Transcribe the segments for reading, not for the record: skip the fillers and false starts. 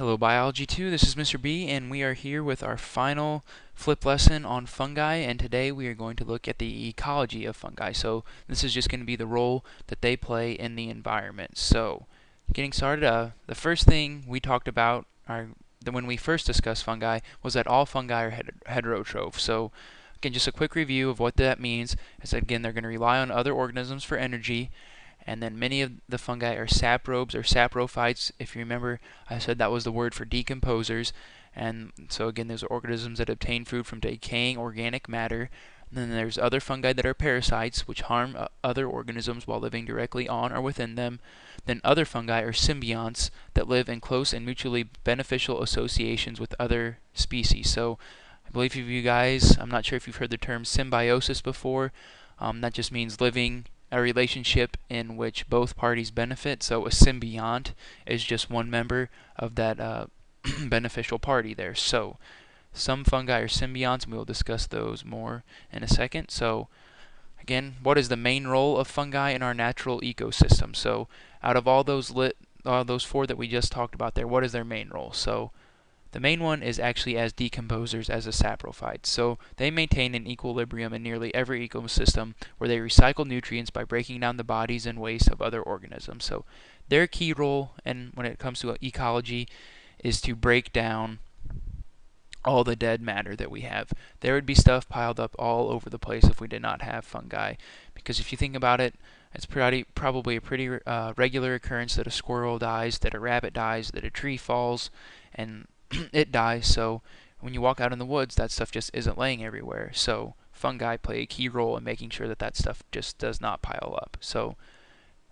Hello Biology 2, this is Mr. B and we are here with our final flip lesson on fungi, and today we are going to look at the ecology of fungi. So this is just going to be the role that they play in the environment. So getting started, the first thing we talked about when we first discussed fungi was that all fungi are heterotroph. So again, just a quick review of what that means is that again they're going to rely on other organisms for energy, and then many of the fungi are saprobes or saprophytes. If you remember, I said that was the word for decomposers. And so again, those are organisms that obtain food from decaying organic matter. And then there's other fungi that are parasites, which harm other organisms while living directly on or within them. Then other fungi are symbionts that live in close and mutually beneficial associations with other species. So I believe you guys, I'm not sure if you've heard the term symbiosis before. That just means living a relationship in which both parties benefit. So a symbiont is just one member of that beneficial party there. So some fungi are symbionts, and we will discuss those more in a second. So again, what is the main role of fungi in our natural ecosystem? So out of all those four that we just talked about there, what is their main role? So the main one is actually as decomposers as a saprophyte. So they maintain an equilibrium in nearly every ecosystem where they recycle nutrients by breaking down the bodies and waste of other organisms. So their key role, and when it comes to ecology, is to break down all the dead matter that we have. There would be stuff piled up all over the place if we did not have fungi. Because if you think about it, it's probably a pretty regular occurrence that a squirrel dies, that a rabbit dies, that a tree falls, and it dies. So when you walk out in the woods, that stuff just isn't laying everywhere. So fungi play a key role in making sure that that stuff just does not pile up. So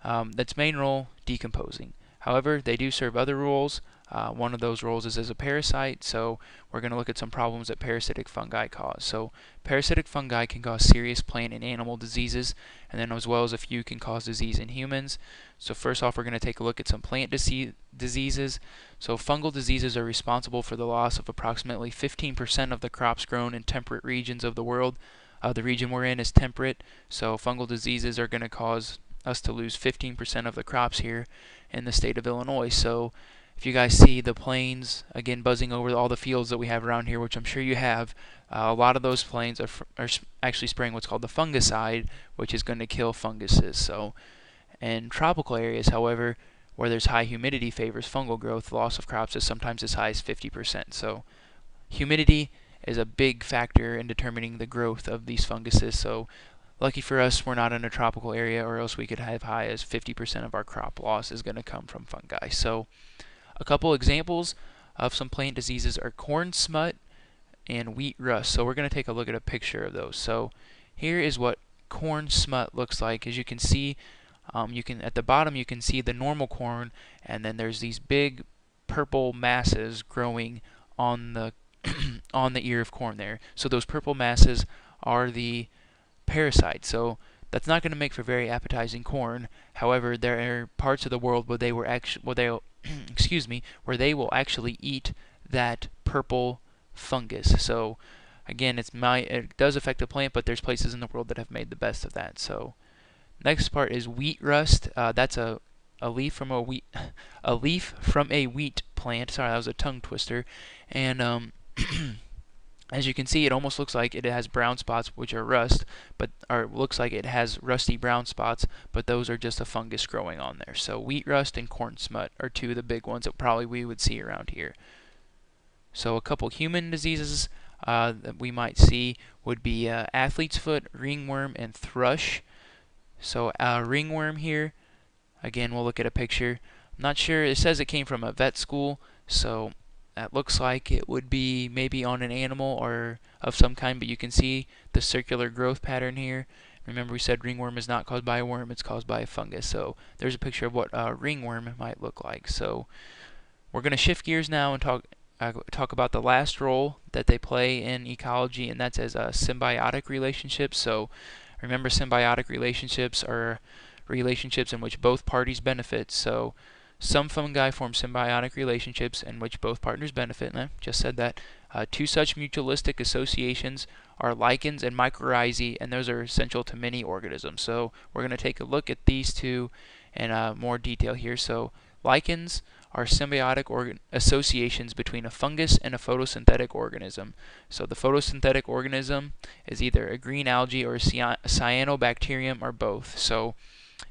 that's main role, decomposing. However, they do serve other roles. One of those roles is as a parasite, so we're going to look at some problems that parasitic fungi cause. So parasitic fungi can cause serious plant and animal diseases, and then as well as a few can cause disease in humans. So first off, we're going to take a look at some plant diseases. So fungal diseases are responsible for the loss of approximately 15% of the crops grown in temperate regions of the world. The region we're in is temperate, so fungal diseases are going to cause us to lose 15% of the crops here in the state of Illinois. So if you guys see the planes again buzzing over all the fields that we have around here, which I'm sure you have, a lot of those planes are actually spraying what's called the fungicide, which is going to kill funguses. So in tropical areas, however, where there's high humidity favors fungal growth, the loss of crops is sometimes as high as 50%. So humidity is a big factor in determining the growth of these funguses. So lucky for us, we're not in a tropical area, or else we could have high as 50% of our crop loss is going to come from fungi. So a couple examples of some plant diseases are corn smut and wheat rust. So we're going to take a look at a picture of those. So here is what corn smut looks like. As you can see, at the bottom you can see the normal corn, and then there's these big purple masses growing on the on the ear of corn there. So those purple masses are the parasites. So that's not going to make for very appetizing corn. However, there are parts of the world where they where they will actually eat that purple fungus. So again, it does affect the plant, but there's places in the world that have made the best of that. So next part is wheat rust. That's a leaf from a wheat a leaf from a wheat plant. Sorry, that was a tongue twister. And as you can see, it almost looks like it has brown spots, which are rust, or it looks like it has rusty brown spots, but those are just a fungus growing on there. So wheat rust and corn smut are two of the big ones that probably we would see around here. So a couple human diseases that we might see would be athlete's foot, ringworm, and thrush. So ringworm here, again, we'll look at a picture. I'm not sure, it says it came from a vet school, so that looks like it would be maybe on an animal or of some kind, but you can see the circular growth pattern here. Remember, we said ringworm is not caused by a worm, it's caused by a fungus. So there's a picture of what a ringworm might look like. So we're going to shift gears now and talk about the last role that they play in ecology, and that's as symbiotic relationships. So remember, symbiotic relationships are relationships in which both parties benefit. So some fungi form symbiotic relationships in which both partners benefit, and I just said that. Two such mutualistic associations are lichens and mycorrhizae, and those are essential to many organisms. So we're going to take a look at these two in more detail here. So lichens are symbiotic associations between a fungus and a photosynthetic organism. So the photosynthetic organism is either a green algae or a cyanobacterium or both. So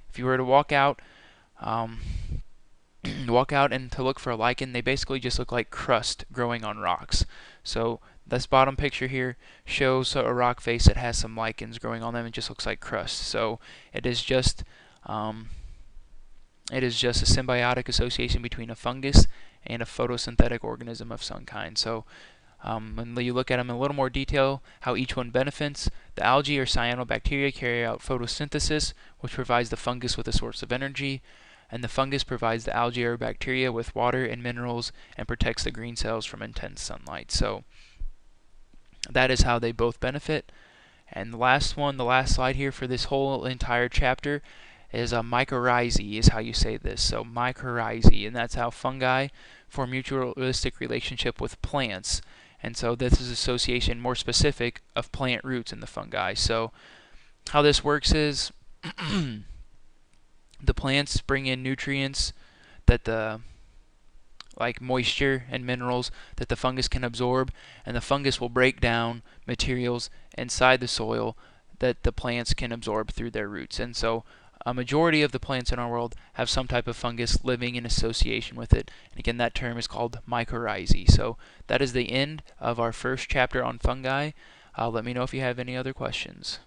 if you were to um, walk out and to look for a lichen, they basically just look like crust growing on rocks. So this bottom picture here shows a rock face that has some lichens growing on them. It just looks like crust. So it is just um, it is just a symbiotic association between a fungus and a photosynthetic organism of some kind. So when you look at them in a little more detail, how each one benefits, the algae or cyanobacteria carry out photosynthesis, which provides the fungus with a source of energy, and the fungus provides the algae or bacteria with water and minerals and protects the green cells from intense sunlight. So that is how they both benefit. And the last slide here for this whole entire chapter is a mycorrhizae is how you say this. So mycorrhizae, and that's how fungi form mutualistic relationship with plants. And so this is association more specific of plant roots in the fungi. So how this works is the plants bring in nutrients that like moisture and minerals that the fungus can absorb, and the fungus will break down materials inside the soil that the plants can absorb through their roots. And so a majority of the plants in our world have some type of fungus living in association with it. And again, that term is called mycorrhizae. So that is the end of our first chapter on fungi. Let me know if you have any other questions.